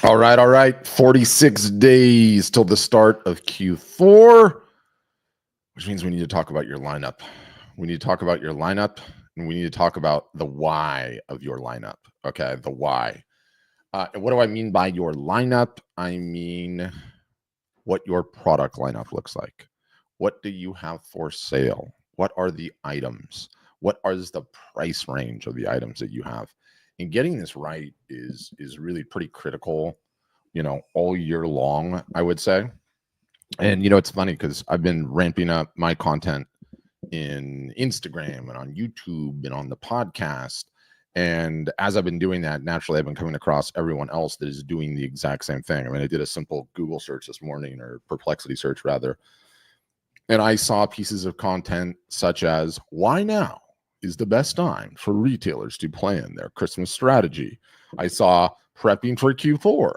All right. 46 days till the start of Q4, which means we need to talk about your lineup. We need to talk about your lineup, and we need to talk about the why of your lineup. Okay, the why. And what do I mean by your lineup? I mean what your product lineup looks like. What do you have for sale? What are the items? What is the price range of the items that you have? And getting this right is really pretty critical, all year long, I would say. And it's funny because I've been ramping up my content in Instagram and on YouTube and on the podcast. And as I've been doing that, naturally, I've been coming across everyone else that is doing the exact same thing. I mean, I did a simple Google search this morning, or Perplexity search rather, and I saw pieces of content such as why now is the best time for retailers to plan their Christmas strategy. I saw prepping for Q4,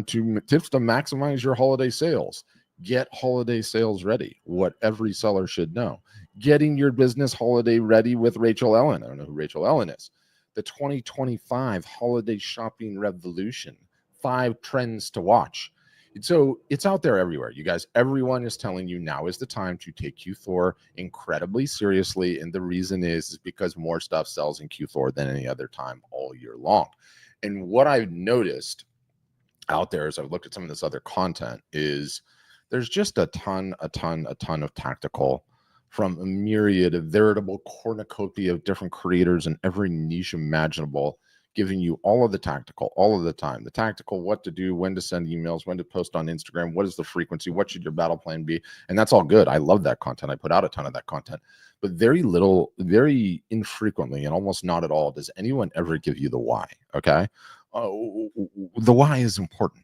tips to maximize your holiday sales. Get holiday sales ready, what every seller should know. Getting your business holiday ready with Rachel Ellen. I don't know who Rachel Ellen is. The 2025 holiday shopping revolution, 5 trends to watch. So it's out there everywhere, you guys. Everyone is telling you now is the time to take Q4 incredibly seriously. And the reason is because more stuff sells in Q4 than any other time all year long. And what I've noticed out there as I've looked at some of this other content is there's just a ton of tactical from a myriad of veritable cornucopia of different creators in every niche imaginable, giving you all of the tactical, all of the time. The tactical, what to do, when to send emails, when to post on Instagram, what is the frequency, what should your battle plan be? And that's all good. I love that content. I put out a ton of that content. But very infrequently, and almost not at all, does anyone ever give you the why, okay? The why is important,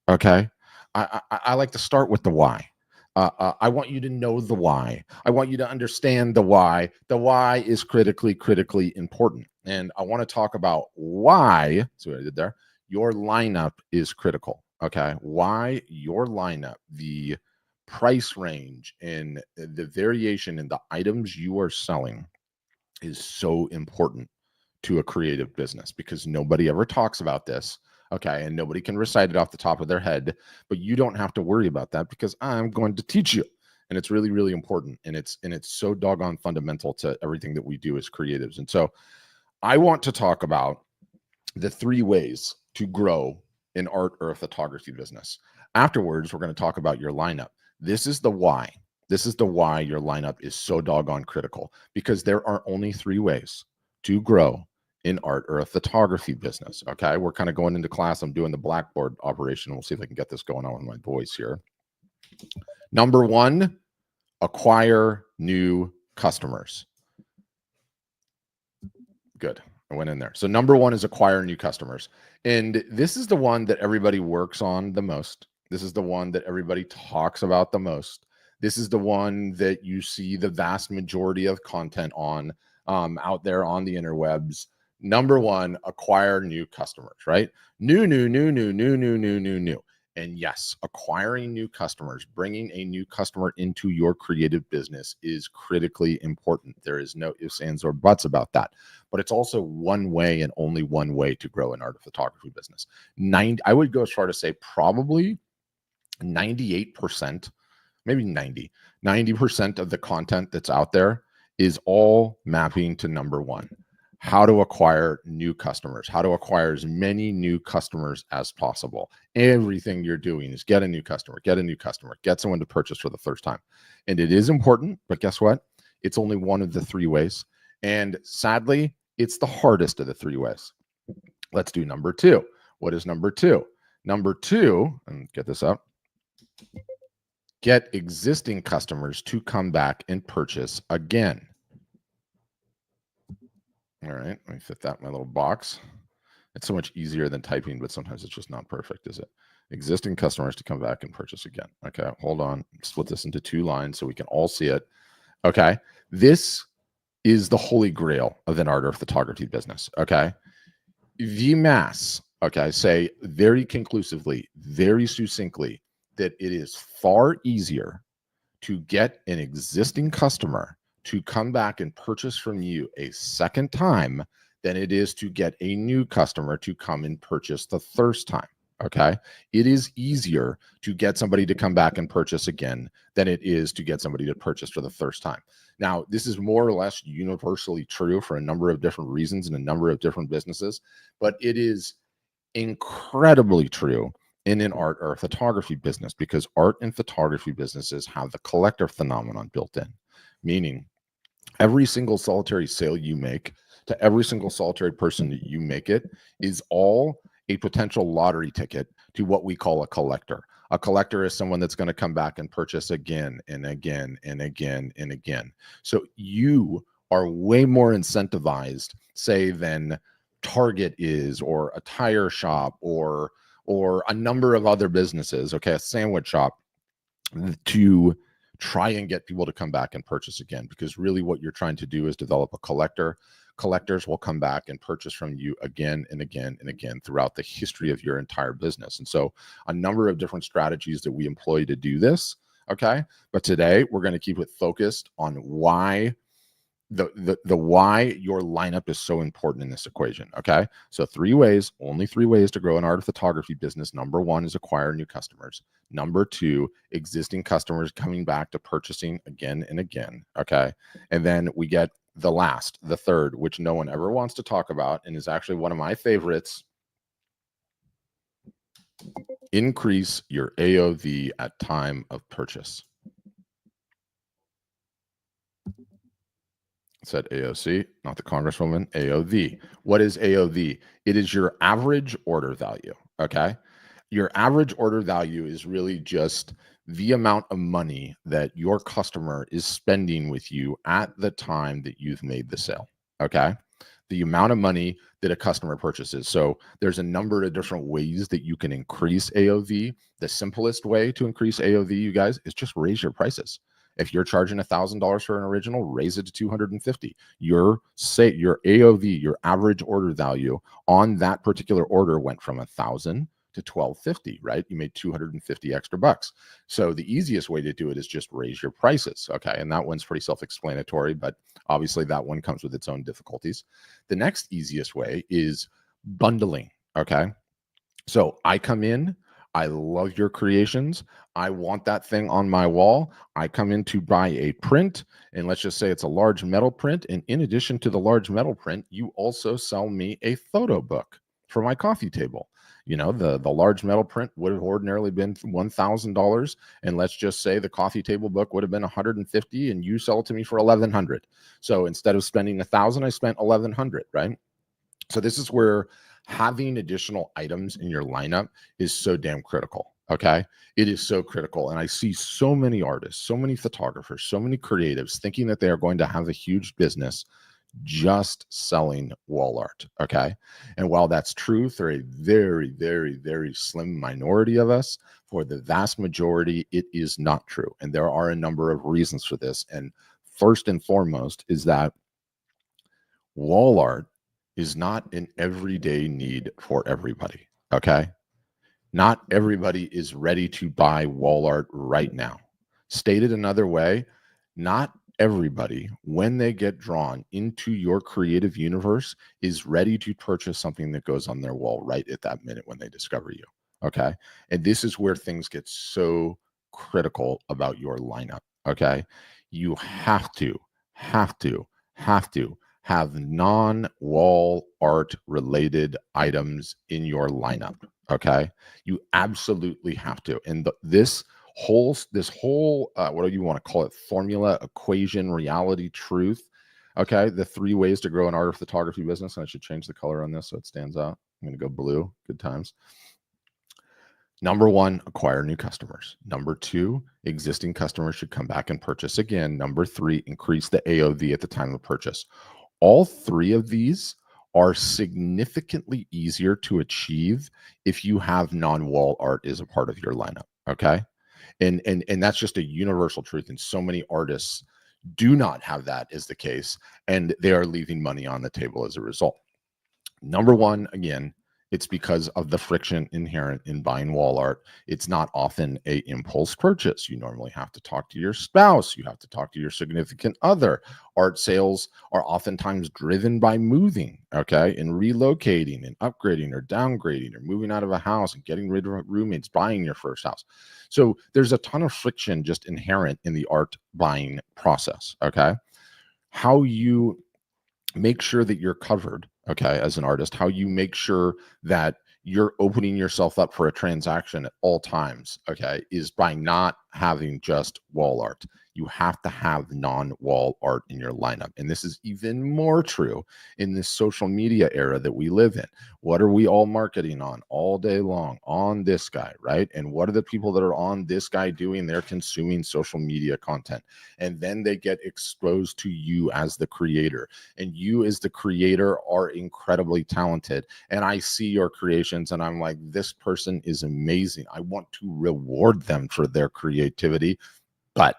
okay? I like to start with the why. I want you to know the why. I want you to understand the why. The why is critically important. And I want to talk about why. See what I did there? Your lineup is critical. Okay. Why your lineup, the price range, and the variation in the items you are selling is so important to a creative business, because nobody ever talks about this. Okay. And nobody can recite it off the top of their head, but you don't have to worry about that because I'm going to teach you. And it's really important. And it's so doggone fundamental to everything that we do as creatives. And so I want to talk about the 3 ways to grow an art or a photography business. Afterwards, we're going to talk about your lineup. This is the why. This is the why your lineup is so doggone critical, because there are only 3 ways to grow in art or a photography business. Okay. We're kind of going into class. I'm doing the Blackboard operation. We'll see if I can get this going on with my voice here. Number 1, acquire new customers. Good. I went in there. So number 1 is acquire new customers. And this is the one that everybody works on the most. This is the one that everybody talks about the most. This is the one that you see the vast majority of content on out there on the interwebs. Number 1, acquire new customers, right? New. And yes, acquiring new customers, bringing a new customer into your creative business is critically important. There is no ifs, ands, or buts about that. But it's also one way and only one way to grow an art of photography business. I would go as far to say probably 98%, maybe 90% of the content that's out there is all mapping to number 1. How to acquire new customers, how to acquire as many new customers as possible. Everything you're doing is get a new customer, get someone to purchase for the first time. And it is important, but guess what? It's only one of the 3 ways. And sadly, it's the hardest of the 3 ways. Let's do number 2. What is number 2? Number 2, and get this up, get existing customers to come back and purchase again. All right, let me fit that in my little box. It's so much easier than typing, but sometimes it's just not perfect, is it? Existing customers to come back and purchase again. Okay, hold on. Split this into 2 lines so we can all see it. Okay, this is the holy grail of an art or photography business. Okay, VMAS. Okay, say very conclusively, very succinctly, that it is far easier to get an existing customer to come back and purchase from you a second time than it is to get a new customer to come and purchase the first time. Okay. It is easier to get somebody to come back and purchase again than it is to get somebody to purchase for the first time. Now, this is more or less universally true for a number of different reasons in a number of different businesses, but it is incredibly true in an art or a photography business, because art and photography businesses have the collector phenomenon built in, meaning every single solitary sale you make to every single solitary person that you make it is all a potential lottery ticket to what we call a collector. A collector is someone that's going to come back and purchase again and again and again and again. So you are way more incentivized, say, than Target is, or a tire shop, or a number of other businesses, okay, a sandwich shop, to try and get people to come back and purchase again, because really what you're trying to do is develop a collector. Collectors will come back and purchase from you again and again and again throughout the history of your entire business. And so a number of different strategies that we employ to do this. Okay. But today we're going to keep it focused on why the why your lineup is so important in this equation. Okay. So only three ways to grow an art of photography business. Number one is acquire new customers. Number two, existing customers coming back to purchasing again and again. Okay. And then we get the third, which no one ever wants to talk about and is actually one of my favorites. Increase your AOV at time of purchase. Said AOC, not the Congresswoman. AOV. What is AOV? It is your average order value. Okay. Your average order value is really just the amount of money that your customer is spending with you at the time that you've made the sale. Okay. The amount of money that a customer purchases. So there's a number of different ways that you can increase AOV. The simplest way to increase AOV, you guys, is just raise your prices. If you're charging $1,000 for an original, raise it to $250. Your AOV, your average order value on that particular order went from $1,000 to $1,250, right? You made 250 extra bucks. So the easiest way to do it is just raise your prices. Okay. And that one's pretty self-explanatory, but obviously that one comes with its own difficulties. The next easiest way is bundling. Okay. So I come in, I love your creations. I want that thing on my wall. I come in to buy a print, and let's just say it's a large metal print. And in addition to the large metal print, you also sell me a photo book for my coffee table. You know, the large metal print would have ordinarily been $1,000. And let's just say the coffee table book would have been $150, and you sell it to me for $1,100. So instead of spending $1,000, I spent $1,100, right? So this is where having additional items in your lineup is so damn critical. Okay. It is so critical. And I see so many artists, so many photographers, so many creatives thinking that they are going to have a huge business just selling wall art. Okay. And while that's true for a very, very, very slim minority of us, for the vast majority, it is not true. And there are a number of reasons for this. And first and foremost is that wall art is not an everyday need for everybody. Okay. Not everybody is ready to buy wall art right now. Stated another way, not everybody, when they get drawn into your creative universe, is ready to purchase something that goes on their wall right at that minute when they discover you. Okay. And this is where things get so critical about your lineup. Okay. You have to have non-wall art related items in your lineup. Okay. You absolutely have to. And this whole what do you want to call it, formula, equation, reality, truth. Okay. The 3 ways to grow an art of photography business. And I should change the color on this so it stands out. I'm going to go blue. Good times. Number 1, acquire new customers. Number 2, existing customers should come back and purchase again. Number 3, increase the AOV at the time of purchase. All 3 of these are significantly easier to achieve if you have non-wall art as a part of your lineup. Okay. And that's just a universal truth. And so many artists do not have that as the case, and they are leaving money on the table as a result. Number 1, again, It's because of the friction inherent in buying wall art. It's not often a impulse purchase. You normally have to talk to your spouse. You have to talk to your significant other. Art sales are oftentimes driven by moving, okay, and relocating and upgrading or downgrading or moving out of a house and getting rid of roommates, buying your first house. So there's a ton of friction just inherent in the art buying process, okay? How you make sure that you're covered, okay, as an artist, how you make sure that you're opening yourself up for a transaction at all times, okay, is by not having just wall art. You have to have non-wall art in your lineup. And this is even more true in this social media era that we live in. What are we all marketing on all day long? On this guy, right? And what are the people that are on this guy doing? They're consuming social media content. And then they get exposed to you as the creator. And you as the creator are incredibly talented. And I see your creations and I'm like, this person is amazing. I want to reward them for their creativity, but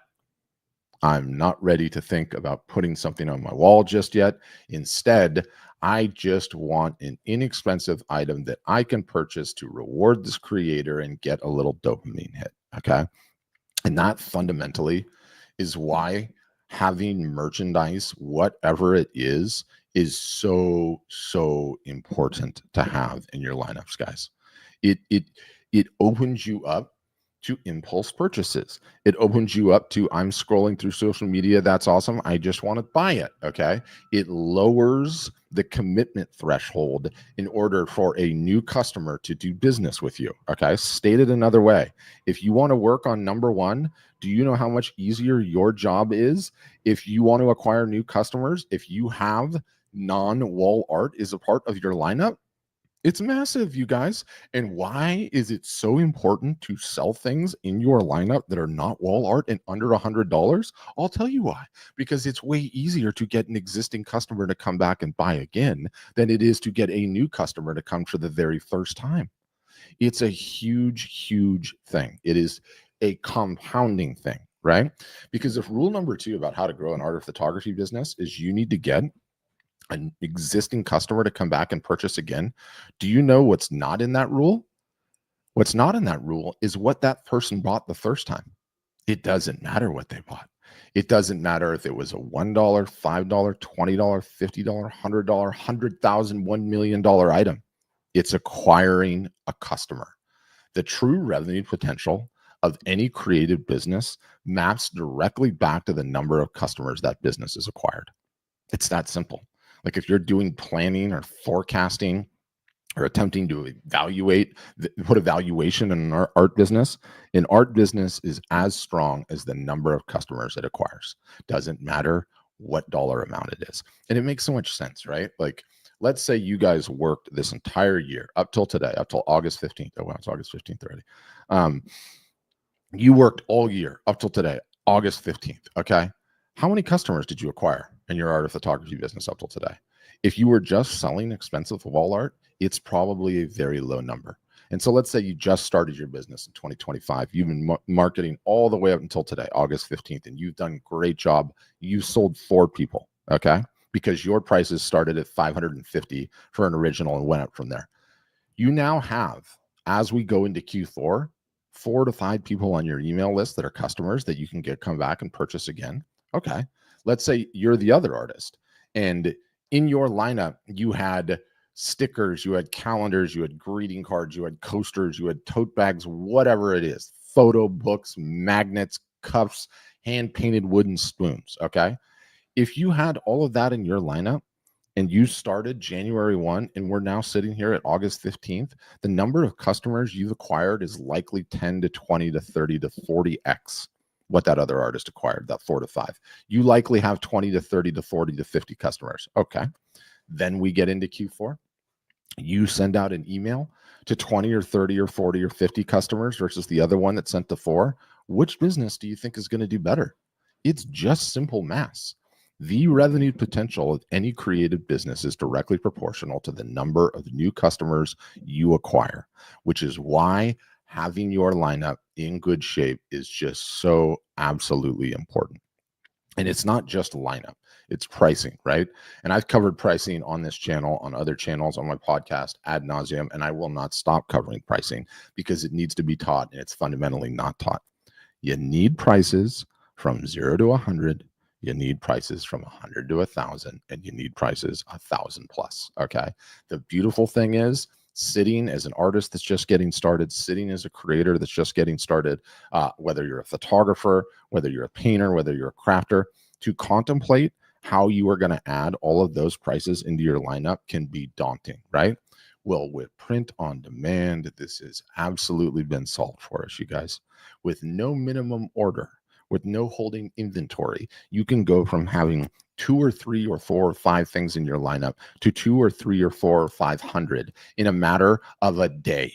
I'm not ready to think about putting something on my wall just yet. Instead, I just want an inexpensive item that I can purchase to reward this creator and get a little dopamine hit. Okay. And that fundamentally is why having merchandise, whatever it is so important to have in your lineups, guys. It opens you up to impulse purchases. It opens you up to, I'm scrolling through social media. That's awesome. I just want to buy it. Okay. It lowers the commitment threshold in order for a new customer to do business with you. Okay. Stated another way, if you want to work on number one, do you know how much easier your job is if you want to acquire new customers? If you have non-wall art is a part of your lineup, it's massive, you guys. And why is it so important to sell things in your lineup that are not wall art and under $100? I'll tell you why. Because it's way easier to get an existing customer to come back and buy again than it is to get a new customer to come for the very first time. It's a huge thing. It is a compounding thing, right? Because if rule number 2 about how to grow an art or photography business is you need to get an existing customer to come back and purchase again, do you know what's not in that rule? What's not in that rule is what that person bought the first time. It doesn't matter what they bought. It doesn't matter if it was a $1, $5, $20, $50, $100, $100,000, $1 million item. It's acquiring a customer. The true revenue potential of any creative business maps directly back to the number of customers that business is acquired. It's that simple. Like if you're doing planning or forecasting or attempting to evaluate, put a valuation in an art business is as strong as the number of customers it acquires. Doesn't matter what dollar amount it is. And it makes so much sense, right? Like, let's say you guys worked this entire year up till today, up till August 15th. Oh, wow, it's August 15th already. You worked all year up till today, August 15th. Okay. How many customers did you acquire in your art of photography business up till today? If you were just selling expensive wall art, it's probably a very low number. And so let's say you just started your business in 2025. You've been marketing all the way up until today, August 15th, and you've done a great job. You sold 4 people, okay? Because your prices started at $550 for an original and went up from there. You now have, as we go into Q4, 4 to 5 people on your email list that are customers that you can come back and purchase again. Okay. Let's say you're the other artist and in your lineup, you had stickers, you had calendars, you had greeting cards, you had coasters, you had tote bags, whatever it is, photo books, magnets, cups, hand-painted wooden spoons. Okay. If you had all of that in your lineup and you started January 1 and we're now sitting here at August 15th, the number of customers you've acquired is likely 10 to 20 to 30 to 40x what that other artist acquired, that 4 to 5. You likely have 20 to 30 to 40 to 50 customers. Okay. Then we get into Q4. You send out an email to 20 or 30 or 40 or 50 customers versus the other one that sent to 4. Which business do you think is going to do better? It's just simple math. The revenue potential of any creative business is directly proportional to the number of new customers you acquire, which is why having your lineup in good shape is just so absolutely important. And it's not just lineup. It's pricing, right? And I've covered pricing on this channel, on other channels, on my podcast ad nauseum, and I will not stop covering pricing because it needs to be taught, and it's fundamentally not taught. You need prices from 0 to 100. You need prices from 100 to 1,000, and you need prices 1,000 plus. Okay. The beautiful thing is, sitting as an artist that's just getting started, sitting as a creator that's just getting started, whether you're a photographer, whether you're a painter, whether you're a crafter, to contemplate how you are going to add all of those prices into your lineup can be daunting, right? Well, with print on demand, this has absolutely been solved for us, you guys. With no minimum order, with no holding inventory, you can go from having 2 or 3 or 4 or 5 things in your lineup to 2 or 3 or 4 or 500 in a matter of a day.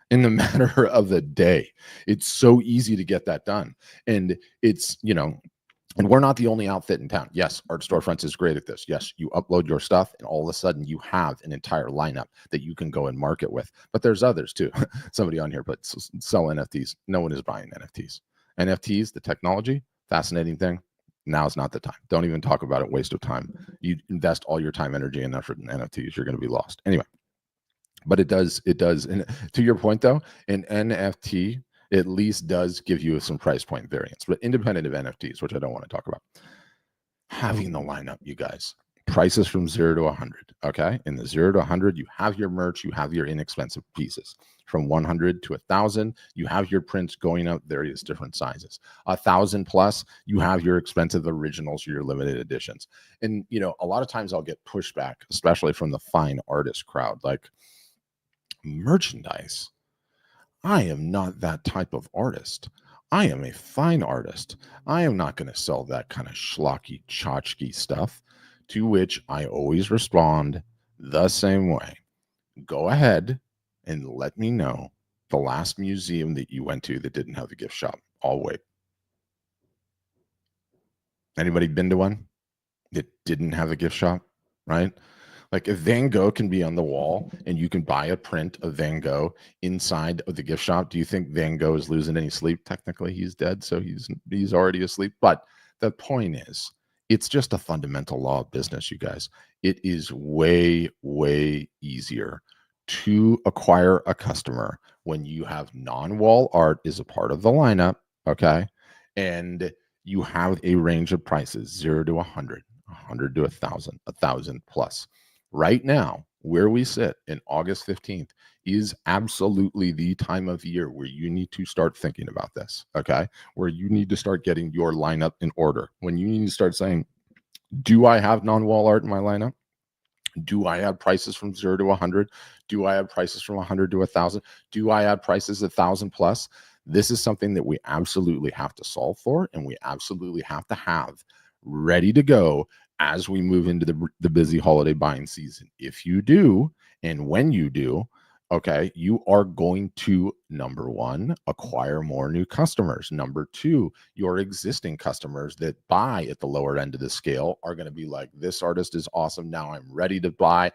In the matter of a day. It's so easy to get that done. And it's, and we're not the only outfit in town. Yes, Art Storefronts is great at this. Yes, you upload your stuff and all of a sudden you have an entire lineup that you can go and market with. But there's others too. Somebody on here, but sell NFTs. No one is buying NFTs. NFTs, the technology, fascinating thing. Now's not the time. Don't even talk about it. Waste of time. You invest all your time, energy, and effort in NFTs, you're going to be lost. Anyway, but it does. And to your point though, an NFT at least does give you some price point variance, but independent of NFTs, which I don't want to talk about, having the lineup, you guys, prices from 0 to 100. Okay. In the 0 to 100, you have your merch, you have your inexpensive pieces. From 100 to 1,000, you have your prints going up various different sizes. 1,000 plus, you have your expensive originals or your limited editions. And, a lot of times I'll get pushback, especially from the fine artist crowd, like, merchandise. I am not that type of artist. I am a fine artist. I am not going to sell that kind of schlocky, tchotchke stuff. To which I always respond the same way. Go ahead and let me know the last museum that you went to that didn't have a gift shop. I'll wait. Anybody been to one that didn't have a gift shop, right? Like, if Van Gogh can be on the wall and you can buy a print of Van Gogh inside of the gift shop, do you think Van Gogh is losing any sleep? Technically, he's dead, so he's already asleep. But the point is, it's just a fundamental law of business, you guys. It is way, way easier to acquire a customer when you have non-wall art is a part of the lineup, okay? And you have a range of prices, 0 to 100, 100 to 1,000, 1,000 plus. Right now, where we sit in August 15th is absolutely the time of year where you need to start thinking about this, okay? Where you need to start getting your lineup in order. When you need to start saying, do I have non-wall art in my lineup? Do I have prices from 0 to 100? Do I have prices from 100 to 1,000? Do I have prices 1,000 plus? This is something that we absolutely have to solve for, and we absolutely have to have ready to go as we move into the busy holiday buying season. If you do, and when you do, okay, you are going to, number one, acquire more new customers. Number two, your existing customers that buy at the lower end of the scale are going to be like, this artist is awesome. Now I'm ready to buy.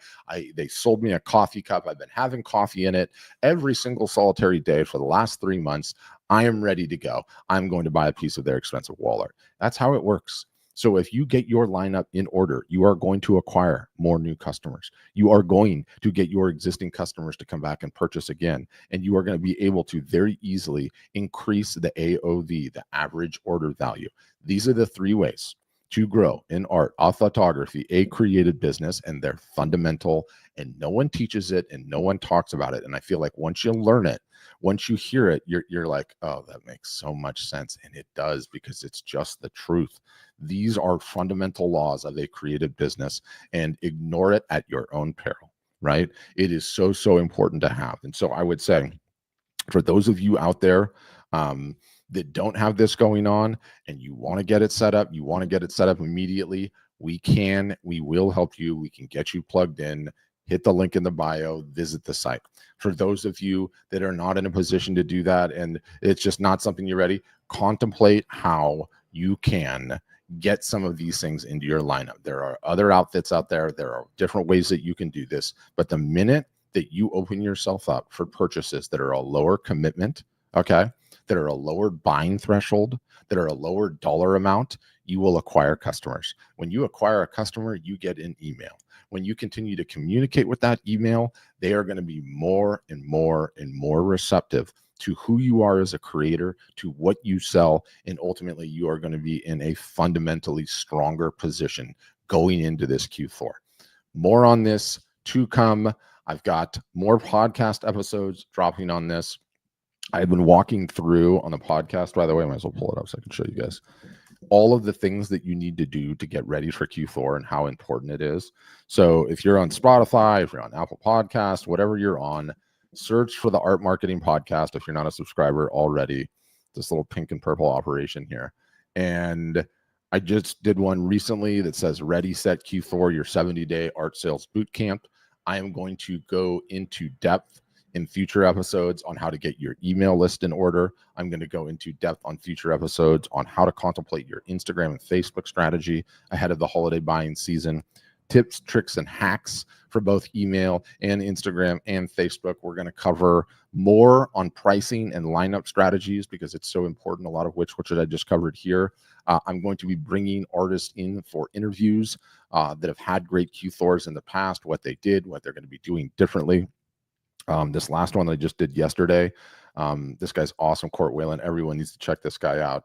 They sold me a coffee cup. I've been having coffee in it every single solitary day for the last 3 months. I am ready to go. I'm going to buy a piece of their expensive wall art. That's how it works. So if you get your lineup in order, you are going to acquire more new customers. You are going to get your existing customers to come back and purchase again. And you are going to be able to very easily increase the AOV, the average order value. These are the 3 ways to grow in art, photography, a creative business, and they're fundamental, and no one teaches it and no one talks about it. And I feel like once you learn it, once you hear it, you're like, oh, that makes so much sense. And it does, because it's just the truth. These are fundamental laws of a creative business, and ignore it at your own peril, right? It is so, so important to have. And so I would say, for those of you out there that don't have this going on and you want to get it set up, you want to get it set up immediately, we will help you. We can get you plugged in. Hit the link in the bio, visit the site. For those of you that are not in a position to do that and it's just not something you're ready, contemplate how you can get some of these things into your lineup. There are other outfits out there. There are different ways that you can do this. But the minute that you open yourself up for purchases that are a lower commitment, okay, that are a lower buying threshold, that are a lower dollar amount, you will acquire customers. When you acquire a customer, you get an email. When you continue to communicate with that email, they are going to be more and more and more receptive to who you are as a creator, to what you sell, and ultimately you are going to be in a fundamentally stronger position going into this Q4. More on this to come. I've got more podcast episodes dropping on this. I've been walking through on the podcast, by the way, I might as well pull it up so I can show you guys all of the things that you need to do to get ready for Q4 and how important it is. So if you're on Spotify, if you're on Apple Podcasts, whatever you're on, search for the Art Marketing Podcast if you're not a subscriber already. This little pink and purple operation here. And I just did one recently that says Ready, Set, Q4, your 70-day art sales boot camp. I am going to go into depth in future episodes on how to get your email list in order. I'm going to go into depth on future episodes on how to contemplate your Instagram and Facebook strategy ahead of the holiday buying season. Tips, tricks, and hacks for both email and Instagram and Facebook. We're going to cover more on pricing and lineup strategies because it's so important, a lot of which I just covered here. I'm going to be bringing artists in for interviews that have had great Q4s in the past, what they did, what they're going to be doing differently. This last one I just did yesterday, this guy's awesome, Court Whalen. Everyone needs to check this guy out.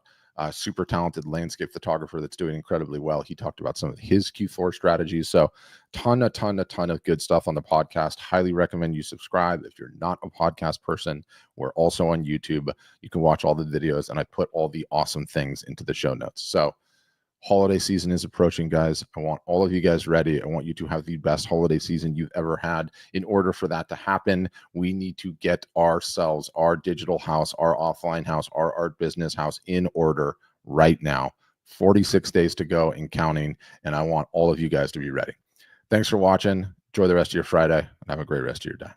Super talented landscape photographer that's doing incredibly well. He talked about some of his Q4 strategies. So a ton of good stuff on the podcast. Highly recommend you subscribe. If you're not a podcast person, we're also on YouTube. You can watch all the videos, and I put all the awesome things into the show notes. So holiday season is approaching, guys. I want all of you guys ready. I want you to have the best holiday season you've ever had. In order for that to happen, we need to get ourselves, our digital house, our offline house, our art business house in order right now. 46 days to go and counting, and I want all of you guys to be ready. Thanks for watching. Enjoy the rest of your Friday, and have a great rest of your day.